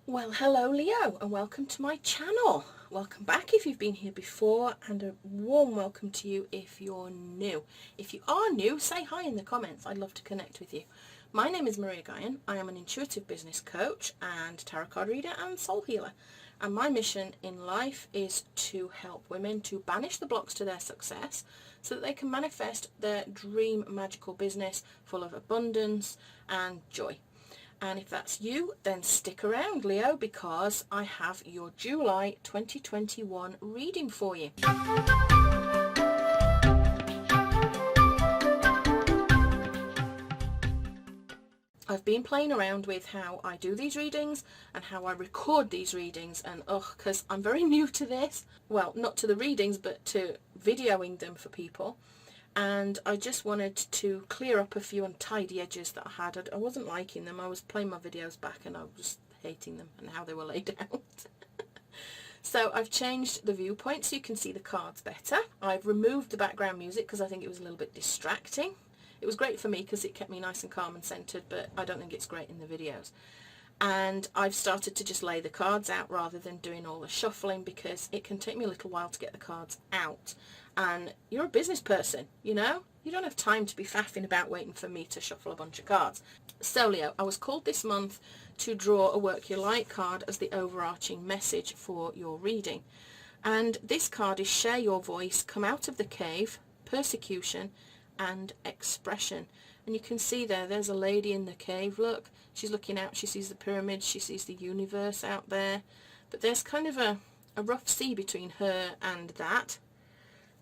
Well, hello Leo, and welcome to my channel. Welcome back if you've been here before, and a warm welcome to you if you're new. If you are new, say hi in the comments. I'd love to connect with you. My name is Maria Guyon. I am an intuitive business coach and tarot card reader and soul healer. And my mission in life is to help women to banish the blocks to their success so that they can manifest their dream magical business full of abundance and joy. And if that's you, then stick around, Leo, because I have your July 2021 reading for you. I've been playing around with how I do these readings and how I record these readings, and because I'm very new to this. Well, not to the readings, but to videoing them for people. And I just wanted to clear up a few untidy edges that I had. I wasn't liking them. I was playing my videos back and I was hating them and how they were laid out. So I've changed the viewpoint so you can see the cards better. I've removed the background music because I think it was a little bit distracting. It was great for me because it kept me nice and calm and centered, but I don't think it's great in the videos. And I've started to just lay the cards out rather than doing all the shuffling, because it can take me a little while to get the cards out. And you're a business person, you know? You don't have time to be faffing about waiting for me to shuffle a bunch of cards. So Leo, I was called this month to draw a Work Your Light card as the overarching message for your reading. And this card is Share Your Voice, Come Out of the Cave, Persecution and Expression. And you can see there's a lady in the cave. Look, she's looking out, she sees the pyramids, she sees the universe out there. But there's kind of a rough sea between her and that.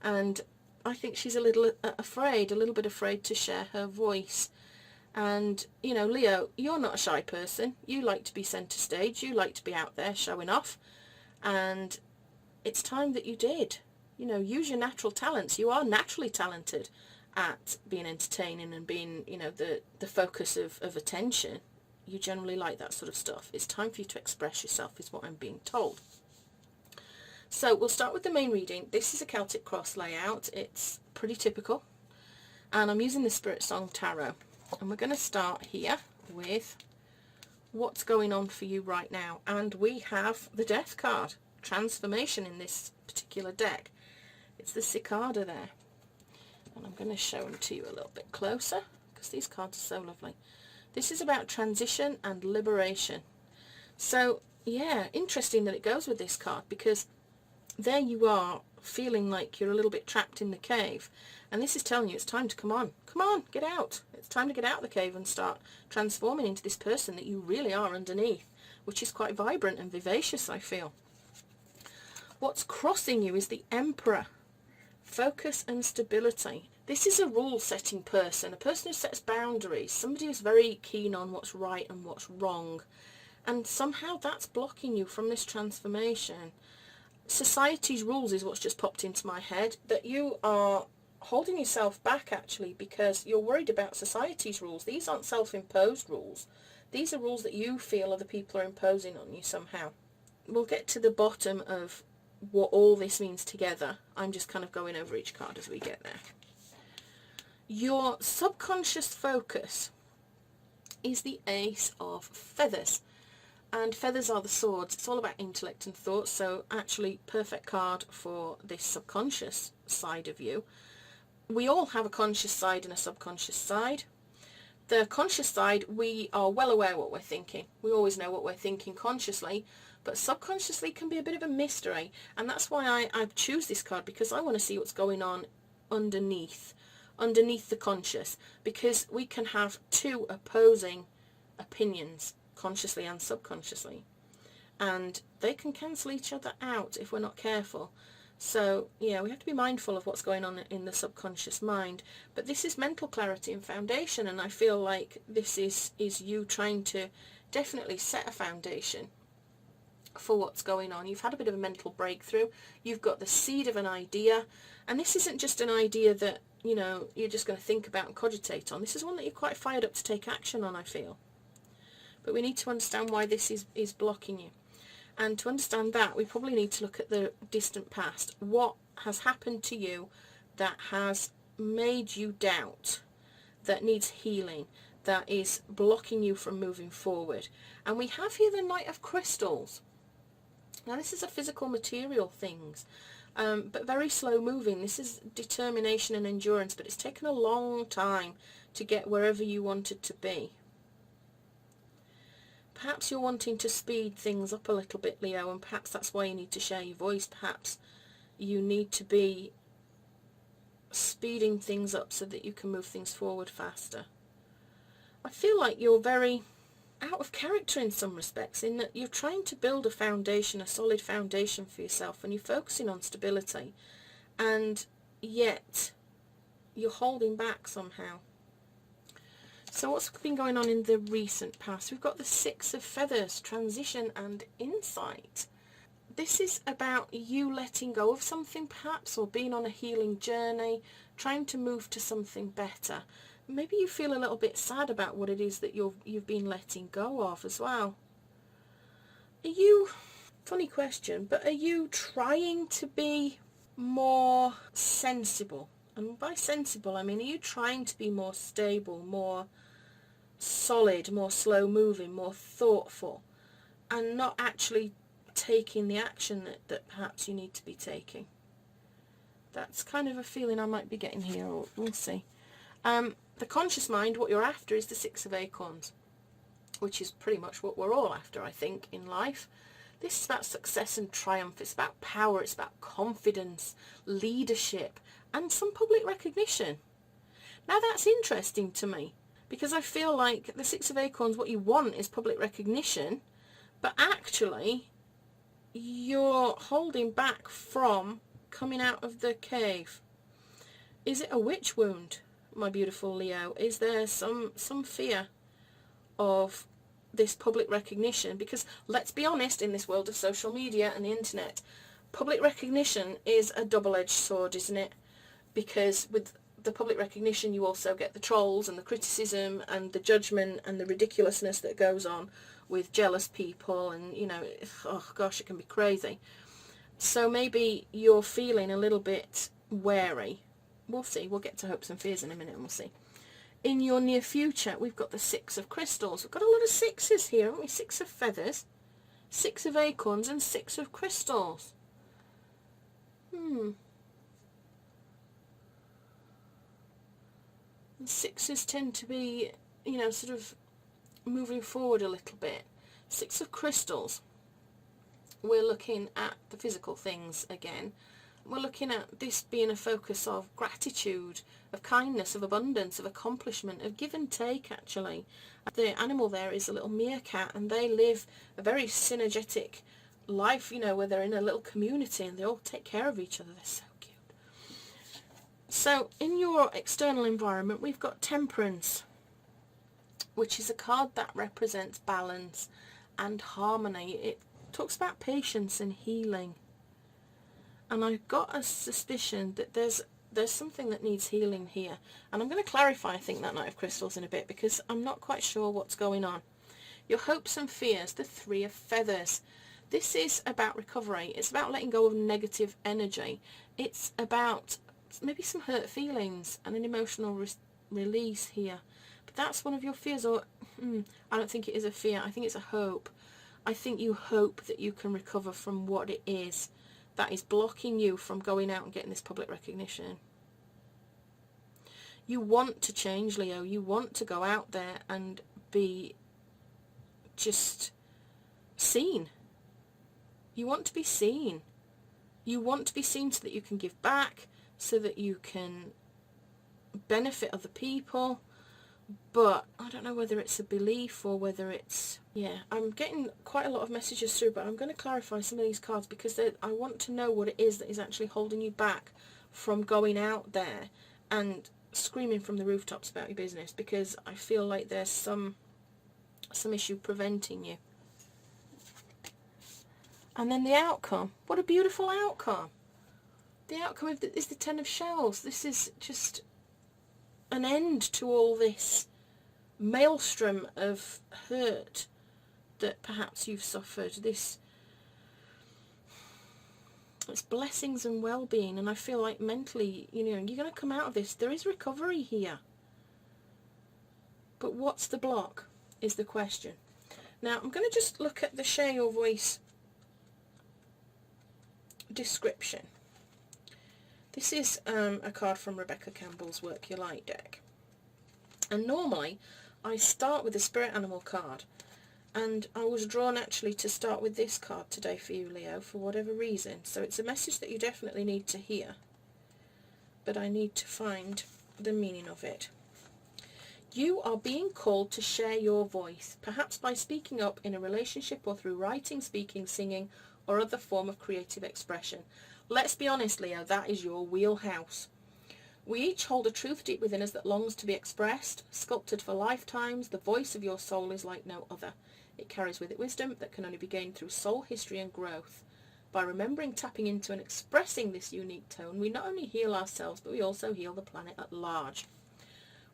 And I think she's a little afraid, a little bit afraid to share her voice. And, you know, Leo, you're not a shy person. You like to be centre stage. You like to be out there showing off. And it's time that you did. You know, use your natural talents. You are naturally talented at being entertaining and being, you know, the focus of attention. You generally like that sort of stuff. It's time for you to express yourself, is what I'm being told. So we'll start with the main reading. This is a Celtic cross layout. It's pretty typical. And I'm using the Spirit Song Tarot. And we're going to start here with what's going on for you right now. And we have the Death card, transformation in this particular deck. It's the cicada there. And I'm going to show them to you a little bit closer because these cards are so lovely. This is about transition and liberation. So, yeah, interesting that it goes with this card, because there you are feeling like you're a little bit trapped in the cave, and this is telling you it's time to come on, get out. It's time to get out of the cave and start transforming into this person that you really are underneath, which is quite vibrant and vivacious, I feel. What's crossing you is the Emperor, focus and stability. This is a rule setting person, a person who sets boundaries, somebody who's very keen on what's right and what's wrong, and somehow that's blocking you from this transformation. Society's rules is what's just popped into my head, that you are holding yourself back actually because you're worried about society's rules. These aren't self-imposed rules. These are rules that you feel other people are imposing on you somehow. We'll get to the bottom of what all this means together. I'm just kind of going over each card as we get there. Your subconscious focus is the Ace of Feathers. And feathers are the swords. It's all about intellect and thought, so actually perfect card for this subconscious side of you. We all have a conscious side and a subconscious side. The conscious side, we are well aware what we're thinking. We always know what we're thinking consciously, but subconsciously can be a bit of a mystery. And that's why I choose this card, because I want to see what's going on underneath the conscious, because we can have two opposing opinions, consciously and subconsciously, and they can cancel each other out if we're not careful. So yeah, we have to be mindful of what's going on in the subconscious mind. But this is mental clarity and foundation, and I feel like this is you trying to definitely set a foundation for what's going on. You've had a bit of a mental breakthrough, you've got the seed of an idea, and this isn't just an idea that, you know, you're just going to think about and cogitate on. This is one that you're quite fired up to take action on, I feel. But we need to understand why this is blocking you. And to understand that, we probably need to look at the distant past. What has happened to you that has made you doubt, that needs healing, that is blocking you from moving forward. And we have here the Knight of Crystals. Now this is a physical material things, but very slow moving. This is determination and endurance, but it's taken a long time to get wherever you wanted to be. Perhaps you're wanting to speed things up a little bit, Leo, and perhaps that's why you need to share your voice. Perhaps you need to be speeding things up so that you can move things forward faster. I feel like you're very out of character in some respects, in that you're trying to build a foundation, a solid foundation for yourself, and you're focusing on stability, and yet you're holding back somehow. So what's been going on in the recent past? We've got the Six of Feathers, transition and insight. This is about you letting go of something perhaps, or being on a healing journey, trying to move to something better. Maybe you feel a little bit sad about what it is that you've been letting go of as well. Are you, funny question, but are you trying to be more sensible? And by sensible, I mean, are you trying to be more stable, more solid, more slow moving, more thoughtful, and not actually taking the action that perhaps you need to be taking? That's kind of a feeling I might be getting here, or we'll see. The conscious mind, what you're after is the Six of Acorns, which is pretty much what we're all after, I think, in life. This is about success and triumph. It's about power. It's about confidence, leadership, and some public recognition. Now that's interesting to me, because I feel like the Six of Acorns, what you want is public recognition, but actually you're holding back from coming out of the cave. Is it a witch wound, my beautiful Leo? Is there some fear of this public recognition? Because let's be honest, in this world of social media and the internet, public recognition is a double-edged sword, isn't it? Because with the public recognition you also get the trolls and the criticism and the judgment and the ridiculousness that goes on with jealous people, and you know, oh gosh, it can be crazy. So maybe you're feeling a little bit wary. We'll see. We'll get to hopes and fears in a minute and we'll see. In your near future, we've got the Six of Crystals. We've got a lot of sixes here, haven't we? Six of Feathers, Six of Acorns, and Six of Crystals. And sixes tend to be, you know, sort of moving forward a little bit. Six of Crystals. We're looking at the physical things again. We're looking at this being a focus of gratitude, of kindness, of abundance, of accomplishment, of give and take, actually. The animal there is a little meerkat, and they live a very synergetic life, you know, where they're in a little community and they all take care of each other. They're so cute. So in your external environment, we've got Temperance, which is a card that represents balance and harmony. It talks about patience and healing. And I've got a suspicion that there's something that needs healing here. And I'm going to clarify, I think, that Knight of Crystals in a bit, because I'm not quite sure what's going on. Your hopes and fears, the Three of Feathers. This is about recovery. It's about letting go of negative energy. It's about maybe some hurt feelings and an emotional release here. But that's one of your fears, or I don't think it is a fear. I think it's a hope. I think you hope that you can recover from what it is that is blocking you from going out and getting this public recognition. You want to change, Leo. You want to go out there and be just seen. You want to be seen. You want to be seen so that you can give back, so that you can benefit other people. But I don't know whether it's a belief or whether it's... Yeah, I'm getting quite a lot of messages through, but I'm going to clarify some of these cards, because I want to know what it is that is actually holding you back from going out there and screaming from the rooftops about your business, because I feel like there's some issue preventing you. And then the outcome. What a beautiful outcome. The outcome is the Ten of Shells. This is just an end to all this maelstrom of hurt that perhaps you've suffered. It's blessings and well-being, and I feel like mentally, you know, you're going to come out of this. There is recovery here. But what's the block is the question. Now I'm going to just look at the share your voice description. This is a card from Rebecca Campbell's Work Your Light deck. And normally I start with the spirit animal card. And I was drawn actually to start with this card today for you, Leo, for whatever reason. So it's a message that you definitely need to hear. But I need to find the meaning of it. You are being called to share your voice, perhaps by speaking up in a relationship or through writing, speaking, singing, or other form of creative expression. Let's be honest, Leo, that is your wheelhouse. We each hold a truth deep within us that longs to be expressed, sculpted for lifetimes. The voice of your soul is like no other. It carries with it wisdom that can only be gained through soul history and growth. By remembering, tapping into and expressing this unique tone, we not only heal ourselves, but we also heal the planet at large.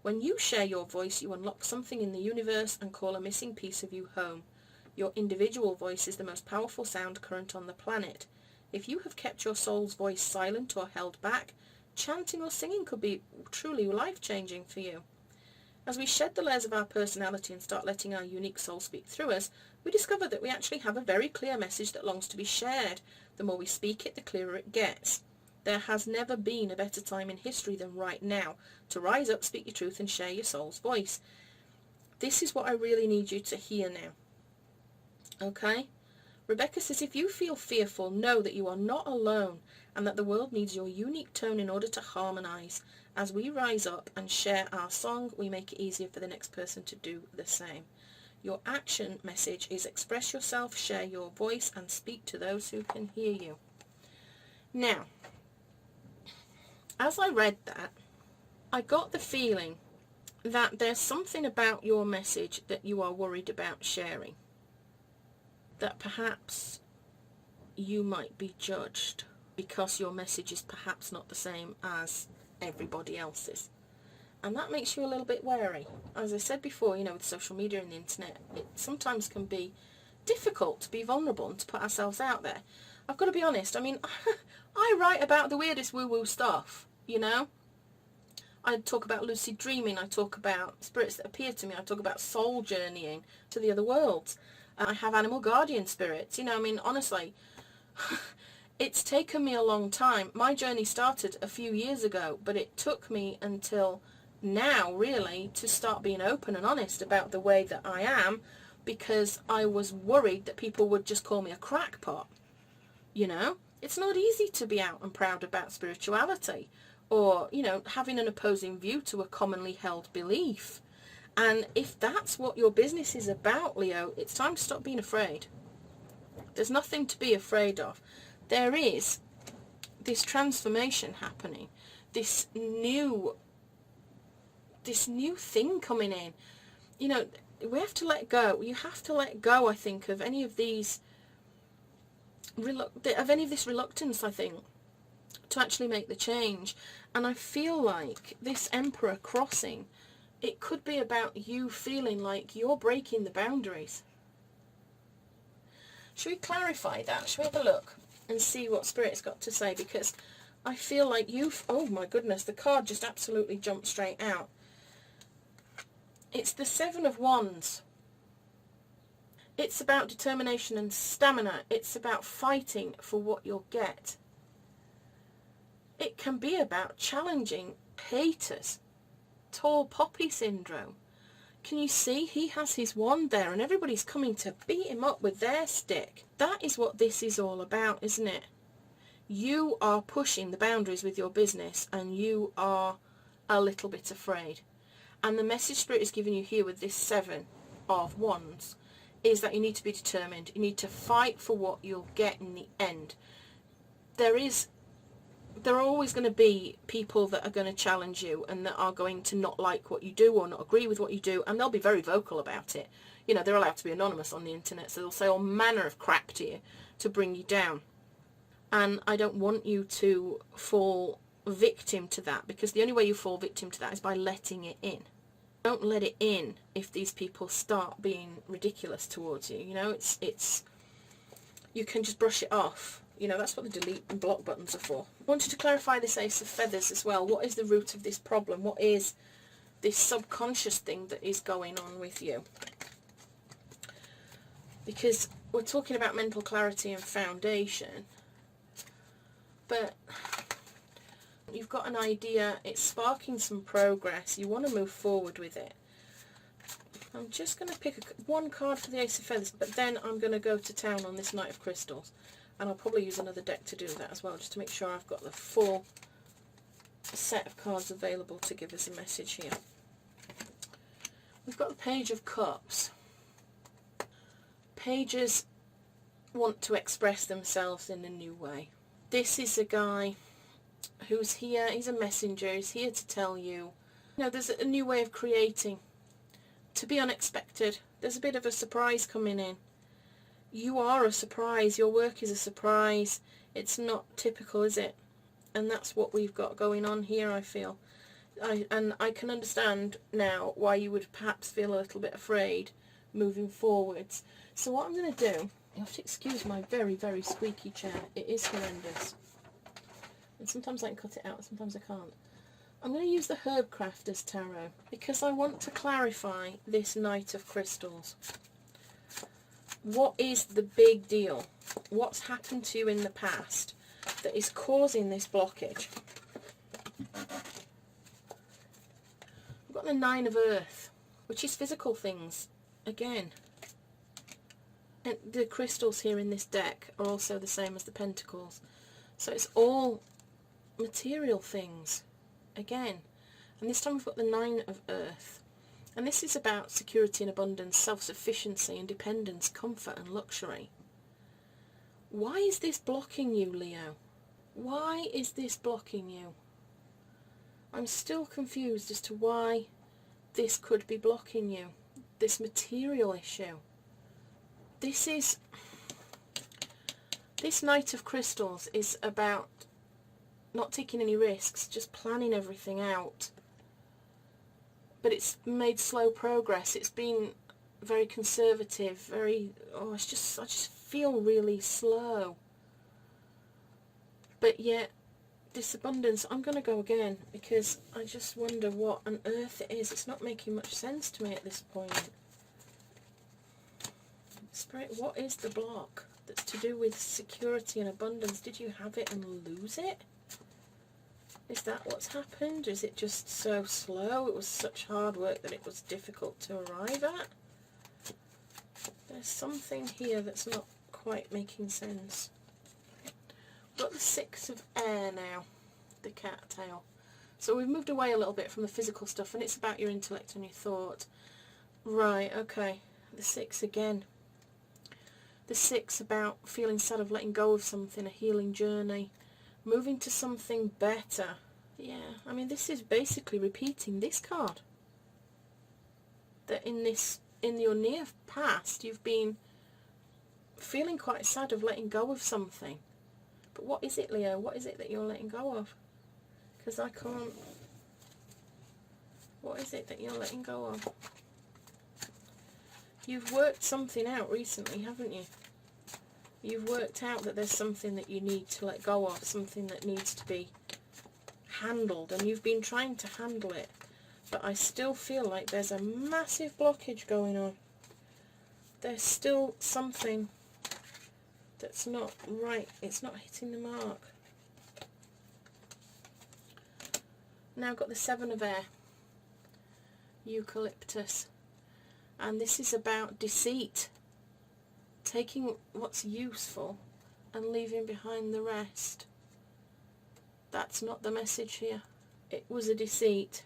When you share your voice, you unlock something in the universe and call a missing piece of you home. Your individual voice is the most powerful sound current on the planet. If you have kept your soul's voice silent or held back, chanting or singing could be truly life-changing for you. As we shed the layers of our personality and start letting our unique soul speak through us, we discover that we actually have a very clear message that longs to be shared. The more we speak it, the clearer it gets. There has never been a better time in history than right now to rise up, speak your truth, and share your soul's voice. This is what I really need you to hear now. Okay? Rebecca says, if you feel fearful, know that you are not alone and that the world needs your unique tone in order to harmonise. As we rise up and share our song, we make it easier for the next person to do the same. Your action message is express yourself, share your voice, and speak to those who can hear you. Now, as I read that, I got the feeling that there's something about your message that you are worried about sharing. That perhaps you might be judged because your message is perhaps not the same as everybody else's. And that makes you a little bit wary. As I said before, with social media and the internet, it sometimes can be difficult to be vulnerable and to put ourselves out there. I've got to be honest, I write about the weirdest woo-woo stuff, I talk about lucid dreaming, I talk about spirits that appear to me, I talk about soul journeying to the other worlds. I have animal guardian spirits, honestly, it's taken me a long time. My journey started a few years ago, but it took me until now, really, to start being open and honest about the way that I am, because I was worried that people would just call me a crackpot. It's not easy to be out and proud about spirituality or, having an opposing view to a commonly held belief. And if that's what your business is about, Leo, it's time to stop being afraid. There's nothing to be afraid of. There is this transformation happening, this new thing coming in. We have to let go. You have to let go, I think, of any of this reluctance, I think, to actually make the change. And I feel like this Emperor crossing, it could be about you feeling like you're breaking the boundaries. Should we clarify that? Should we have a look and see what Spirit's got to say? Because I feel like oh my goodness, the card just absolutely jumped straight out. It's the Seven of Wands. It's about determination and stamina. It's about fighting for what you'll get. It can be about challenging haters. Tall poppy syndrome. Can you see? He has his wand there and everybody's coming to beat him up with their stick. That is what this is all about, isn't it? You are pushing the boundaries with your business and you are a little bit afraid. And the message Spirit is giving you here with this Seven of Wands is that you need to be determined. You need to fight for what you'll get in the end. There are always going to be people that are going to challenge you and that are going to not like what you do or not agree with what you do, and they'll be very vocal about it. They're allowed to be anonymous on the internet, so they'll say all manner of crap to you to bring you down. And I don't want you to fall victim to that, because the only way you fall victim to that is by letting it in. Don't let it in if these people start being ridiculous towards you. It's you can just brush it off. That's what the delete and block buttons are for. I wanted to clarify this Ace of Feathers as well. What is the root of this problem? What is this subconscious thing that is going on with you. Because we're talking about mental clarity and foundation, but you've got an idea, it's sparking some progress, you want to move forward with it. I'm just going to pick one card for the Ace of Feathers, but then I'm going to go to town on this Knight of Crystals, and I'll probably use another deck to do that as well, just to make sure I've got the full set of cards available to give us a message here. We've got the Page of Cups. Pages want to express themselves in a new way. This is a guy who's here, he's a messenger, he's here to tell you, there's a new way of creating, to be unexpected. There's a bit of a surprise coming in. You are a surprise, your work is a surprise. It's not typical, is it? And that's what we've got going on here, I feel. And I can understand now why you would perhaps feel a little bit afraid moving forwards. So what I'm going to do, you have to excuse my very, very squeaky chair. It is horrendous. And sometimes I can cut it out, sometimes I can't. I'm going to use the Herb Crafters Tarot because I want to clarify this Knight of Crystals. What is the big deal? What's happened to you in the past that is causing this blockage? We've got the Nine of Earth, which is physical things again. And the crystals here in this deck are also the same as the Pentacles. So it's all material things again. And this time we've got the Nine of Earth. And this is about security and abundance, self-sufficiency, independence, comfort and luxury. Why is this blocking you, Leo? Why is this blocking you? I'm still confused as to why this could be blocking you. This material issue. This Knight of Crystals is about not taking any risks, just planning everything out. But it's made slow progress. It's been very conservative, I just feel really slow. But yet, this abundance, I'm going to go again, because I just wonder what on earth it is. It's not making much sense to me at this point. Spirit, what is the block that's to do with security and abundance? Did you have it and lose it? Is that what's happened? Is it just so slow? It was such hard work that it was difficult to arrive at? There's something here that's not quite making sense. We've got the Six of Air now, the cattail. So we've moved away a little bit from the physical stuff, and it's about your intellect and your thought. Right, okay. The Six again. The Six about feeling sad of letting go of something, a healing journey. Moving to something better. Yeah, I mean, this is basically repeating this card. That in your near past, you've been feeling quite sad of letting go of something. But what is it, Leo? What is it that you're letting go of? Because I can't... What is it that you're letting go of? You've worked something out recently, haven't you? You've worked out that there's something that you need to let go of, something that needs to be handled, and you've been trying to handle it. But I still feel like there's a massive blockage going on. There's still something that's not right. It's not hitting the mark. Now I've got the Seven of Air. Eucalyptus. And this is about deceit. Taking what's useful and leaving behind the rest. That's not the message here. It was a deceit.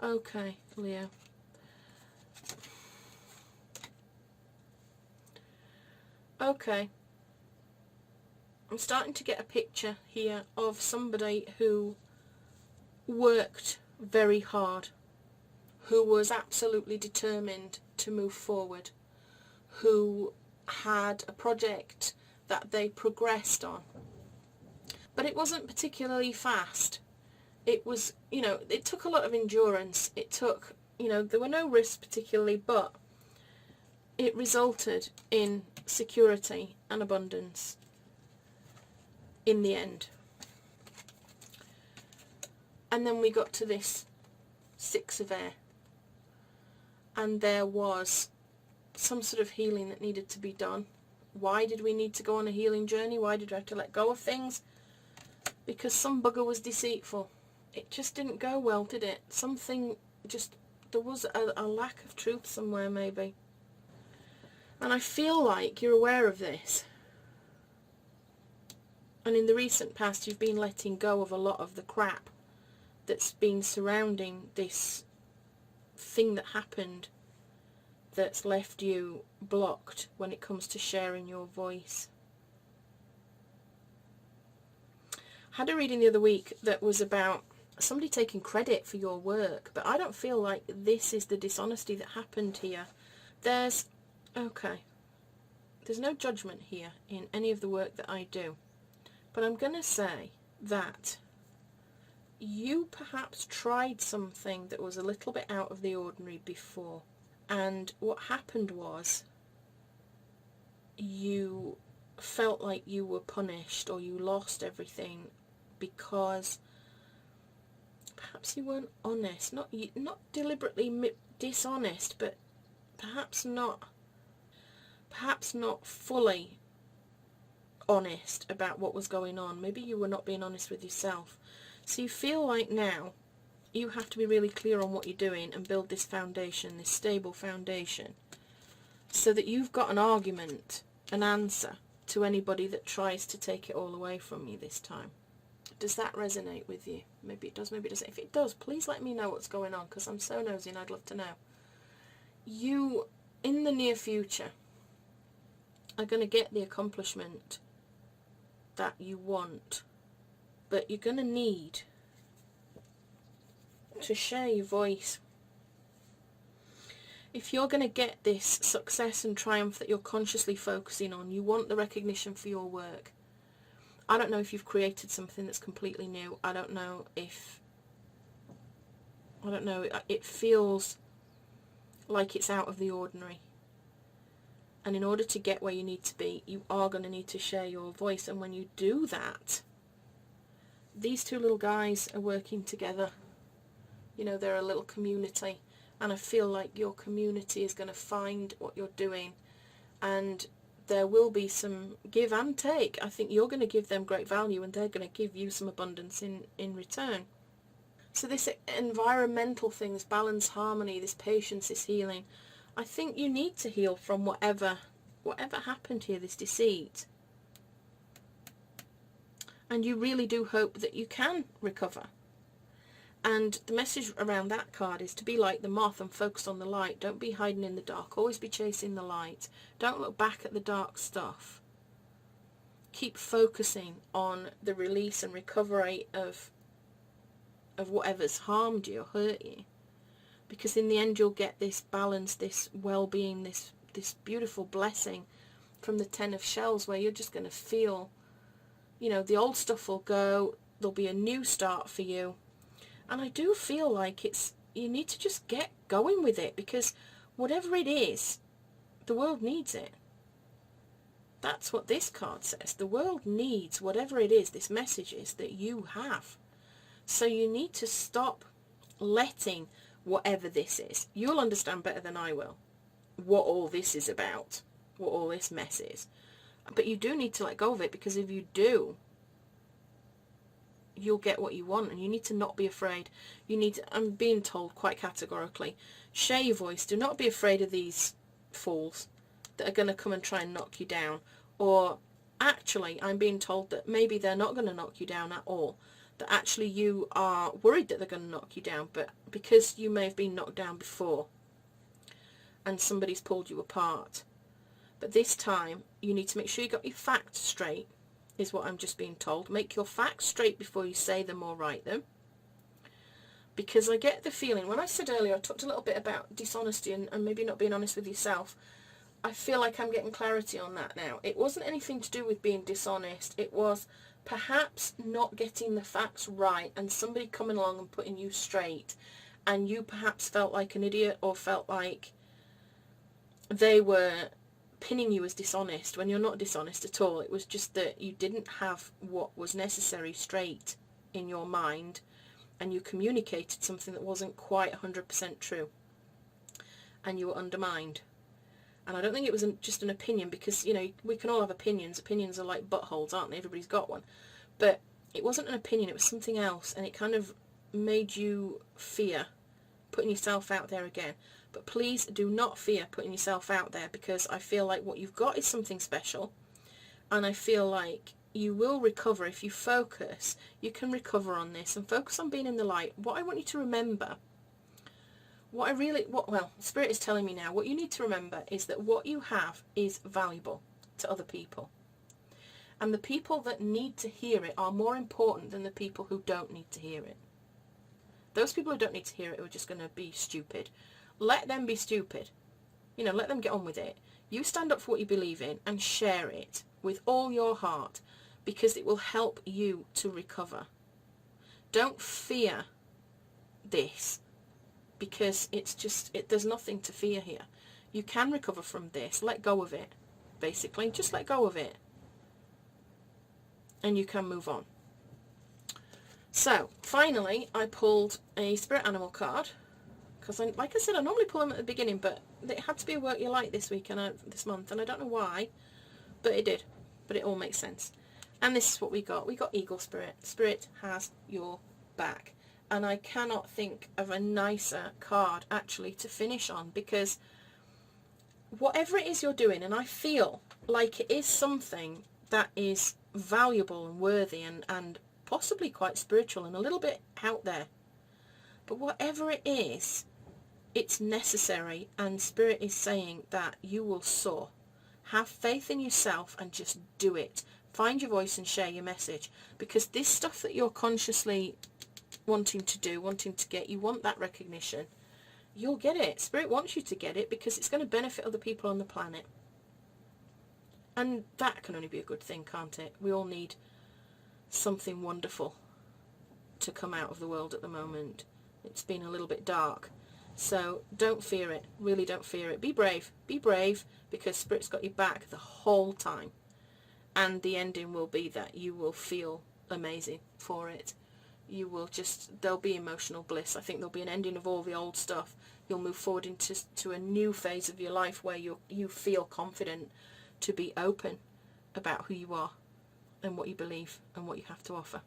Okay, Leo. Okay. I'm starting to get a picture here of somebody who worked very hard, who was absolutely determined to move forward, who had a project that they progressed on. But it wasn't particularly fast. It was, it took a lot of endurance. It took, there were no risks particularly, but it resulted in security and abundance in the end. And then we got to this 6 of air. And there was some sort of healing that needed to be done. Why did we need to go on a healing journey? Why did we have to let go of things? Because some bugger was deceitful. It just didn't go well, did it? Something just, there was a lack of truth somewhere maybe. And I feel like you're aware of this. And in the recent past you've been letting go of a lot of the crap that's been surrounding this thing that happened that's left you blocked when it comes to sharing your voice. I had a reading the other week that was about somebody taking credit for your work, but I don't feel like this is the dishonesty that happened here. There's no judgment here in any of the work that I do, but I'm going to say that you perhaps tried something that was a little bit out of the ordinary before, and what happened was you felt like you were punished or you lost everything because perhaps you weren't honest, not deliberately dishonest, but perhaps not fully honest about what was going on. Maybe you were not being honest with yourself. So you feel like now you have to be really clear on what you're doing and build this foundation, this stable foundation, so that you've got an argument, an answer to anybody that tries to take it all away from you this time. Does that resonate with you? Maybe it does, maybe it doesn't. If it does, please let me know what's going on, because I'm so nosy and I'd love to know. You, in the near future, are going to get the accomplishment that you want, but you're going to need to share your voice. If you're going to get this success and triumph that you're consciously focusing on, you want the recognition for your work. I don't know if you've created something that's completely new. I don't know, it feels like it's out of the ordinary. And in order to get where you need to be, you are going to need to share your voice. And when you do that, these two little guys are working together. You know, they're a little community. And I feel like your community is going to find what you're doing. And there will be some give and take. I think you're going to give them great value and they're going to give you some abundance in return. So this environmental thing, this balance, harmony, this patience, this healing, I think you need to heal from whatever happened here, this deceit. And you really do hope that you can recover. And the message around that card is to be like the moth and focus on the light. Don't be hiding in the dark. Always be chasing the light. Don't look back at the dark stuff. Keep focusing on the release and recovery of whatever's harmed you or hurt you. Because in the end you'll get this balance, this well-being, this beautiful blessing from the 10 of shells, where you're just going to feel, you know, the old stuff will go, there'll be a new start for you. And I do feel like you need to just get going with it, because whatever it is, the world needs it. That's what this card says. The world needs whatever it is, this message is, that you have. So you need to stop letting whatever this is. You'll understand better than I will what all this is about, what all this mess is. But you do need to let go of it, because if you do, you'll get what you want. And you need to not be afraid. You need to, I'm being told quite categorically, share your voice. Do not be afraid of these fools that are going to come and try and knock you down. Or actually, I'm being told that maybe they're not going to knock you down at all. That actually you are worried that they're going to knock you down, but because you may have been knocked down before and somebody's pulled you apart. But this time you need to make sure you got your facts straight, is what I'm just being told. Make your facts straight before you say them or write them. Because I get the feeling, when I said earlier, I talked a little bit about dishonesty and maybe not being honest with yourself. I feel like I'm getting clarity on that now. It wasn't anything to do with being dishonest. It was perhaps not getting the facts right and somebody coming along and putting you straight, and you perhaps felt like an idiot or felt like they were pinning you as dishonest when you're not dishonest at all. It was just that you didn't have what was necessary straight in your mind, and you communicated something that wasn't quite 100% true, and you were undermined. And I don't think it was just an opinion, because, you know, we can all have opinions. Opinions are like buttholes, aren't they? Everybody's got one. But it wasn't an opinion, it was something else, and it kind of made you fear putting yourself out there again. But please do not fear putting yourself out there, because I feel like what you've got is something special, and I feel like you will recover if you focus. You can recover on this and focus on being in the light. What I want you to remember, Spirit is telling me now, what you need to remember is that what you have is valuable to other people. And the people that need to hear it are more important than the people who don't need to hear it. Those people who don't need to hear it are just going to be stupid. Let them be stupid. You know, let them get on with it. You stand up for what you believe in and share it with all your heart, because it will help you to recover. Don't fear this, because there's nothing to fear here. You can recover from this. Let go of it, basically. Just let go of it, and you can move on. So, finally, I pulled a spirit animal card, because, like I said, I normally pull them at the beginning, but it had to be a work you like this week and this month, and I don't know why, but it did. But it all makes sense. And this is what we got. We got Eagle Spirit. Spirit has your back. And I cannot think of a nicer card, actually, to finish on, because whatever it is you're doing, and I feel like it is something that is valuable and worthy and possibly quite spiritual and a little bit out there. But whatever it is, it's necessary, and Spirit is saying that you will soar. Have faith in yourself and just do it. Find your voice and share your message, because this stuff that you're consciously wanting to do, wanting to get, you want that recognition, you'll get it. Spirit wants you to get it, because it's going to benefit other people on the planet. And that can only be a good thing, can't it? We all need something wonderful to come out of the world at the moment. It's been a little bit dark. So don't fear it. Really don't fear it. Be brave. Be brave, because Spirit's got your back the whole time. And the ending will be that you will feel amazing for it. You will there'll be emotional bliss. I think there'll be an ending of all the old stuff. You'll move forward into a new phase of your life where you feel confident to be open about who you are and what you believe and what you have to offer.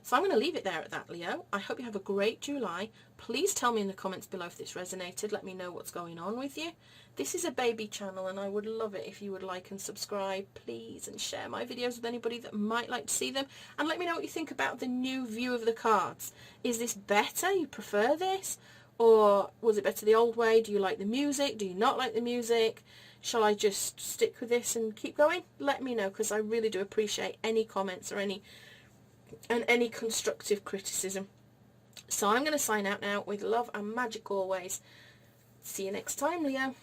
So I'm going to leave it there at that, Leo. I hope you have a great July. Please tell me in the comments below if this resonated. Let me know what's going on with you. This is a baby channel, and I would love it if you would like and subscribe, please, and share my videos with anybody that might like to see them. And let me know what you think about the new view of the cards. Is this better? You prefer this? Or was it better the old way? Do you like the music? Do you not like the music? Shall I just stick with this and keep going? Let me know, because I really do appreciate any comments or any constructive criticism. So I'm going to sign out now with love and magic always. See you next time, Leo.